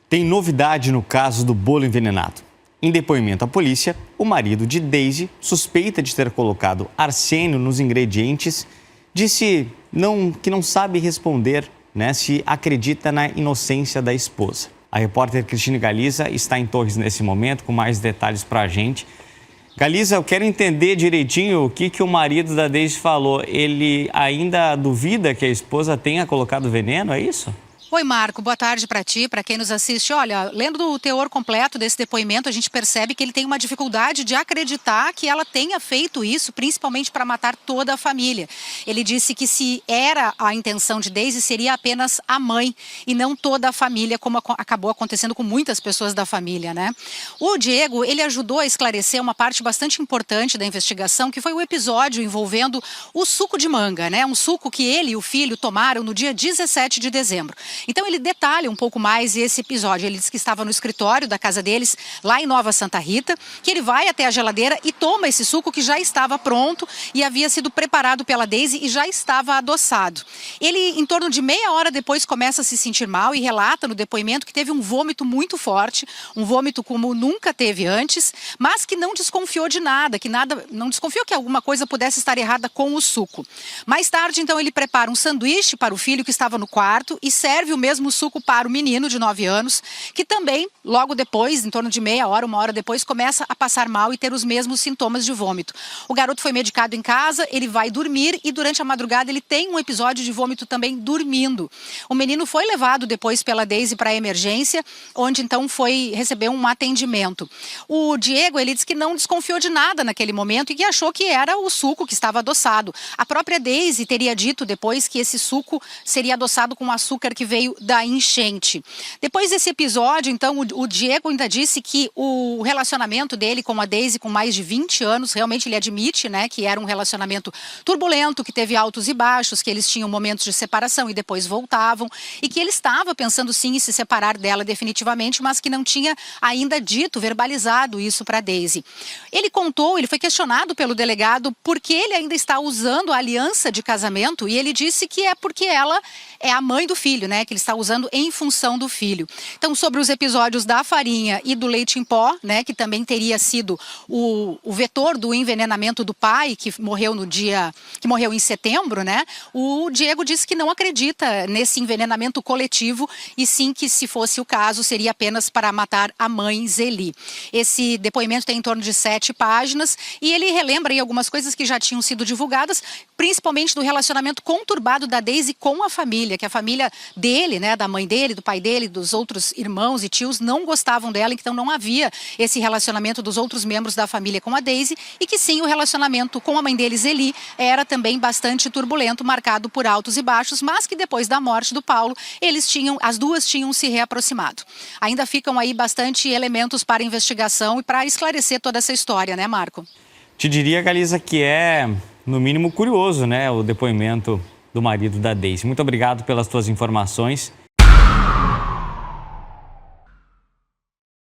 Tem novidade no caso do bolo envenenado. Em depoimento à polícia, o marido de Daisy, suspeita de ter colocado arsênio nos ingredientes, disse que não sabe responder, se acredita na inocência da esposa. A repórter Cristine Galiza está em Torres nesse momento com mais detalhes para a gente. Galiza, eu quero entender direitinho o que o marido da Daisy falou. Ele ainda duvida que a esposa tenha colocado veneno, é isso? Oi, Marco. Boa tarde para ti, para quem nos assiste. Olha, lendo o teor completo desse depoimento, a gente percebe que ele tem uma dificuldade de acreditar que ela tenha feito isso, principalmente para matar toda a família. Ele disse que se era a intenção de Daisy, seria apenas a mãe e não toda a família, como acabou acontecendo com muitas pessoas da família, né? O Diego, ele ajudou a esclarecer uma parte bastante importante da investigação, que foi o episódio envolvendo o suco de manga, né? Um suco que ele e o filho tomaram no dia 17 de dezembro. Então ele detalha um pouco mais esse episódio. Ele diz que estava no escritório da casa deles, lá em Nova Santa Rita, que ele vai até a geladeira e toma esse suco que já estava pronto e havia sido preparado pela Daisy e já estava adoçado. Ele, em torno de meia hora depois, começa a se sentir mal e relata no depoimento que teve um vômito muito forte, um vômito como nunca teve antes, mas que não desconfiou de nada, não desconfiou que alguma coisa pudesse estar errada com o suco. Mais tarde, então, ele prepara um sanduíche para o filho que estava no quarto e serve o mesmo suco para o menino de 9 anos, que também, logo depois, em torno de meia hora, uma hora depois, começa a passar mal e ter os mesmos sintomas de vômito. O garoto foi medicado em casa, ele vai dormir e durante a madrugada ele tem um episódio de vômito também dormindo. O menino foi levado depois pela Daisy para a emergência, onde então recebeu um atendimento. O Diego, ele disse que não desconfiou de nada naquele momento e que achou que era o suco que estava adoçado. A própria Daisy teria dito depois que esse suco seria adoçado com açúcar que veio da enchente. Depois desse episódio, então, o Diego ainda disse que o relacionamento dele com a Daisy, com mais de 20 anos, realmente ele admite, que era um relacionamento turbulento, que teve altos e baixos, que eles tinham momentos de separação e depois voltavam, e que ele estava pensando sim em se separar dela definitivamente, mas que não tinha ainda dito, verbalizado isso para a Daisy. Ele foi questionado pelo delegado por que ele ainda está usando a aliança de casamento e ele disse que é porque ela é a mãe do filho, que ele está usando em função do filho. Então, sobre os episódios da farinha e do leite em pó, que também teria sido o vetor do envenenamento do pai, que morreu em setembro, o Diego disse que não acredita nesse envenenamento coletivo e sim que, se fosse o caso, seria apenas para matar a mãe Zeli. Esse depoimento tem em torno de 7 páginas e ele relembra aí algumas coisas que já tinham sido divulgadas, principalmente do relacionamento conturbado da Daisy com a família, que a família dele, da mãe dele, do pai dele, dos outros irmãos e tios não gostavam dela, então não havia esse relacionamento dos outros membros da família com a Daisy e que sim, o relacionamento com a mãe dele, Zeli, era também bastante turbulento, marcado por altos e baixos, mas que depois da morte do Paulo, as duas tinham se reaproximado. Ainda ficam aí bastante elementos para investigação e para esclarecer toda essa história, Marco? Te diria, Galiza, que é, no mínimo, curioso, o depoimento do marido da Daisy. Muito obrigado pelas tuas informações.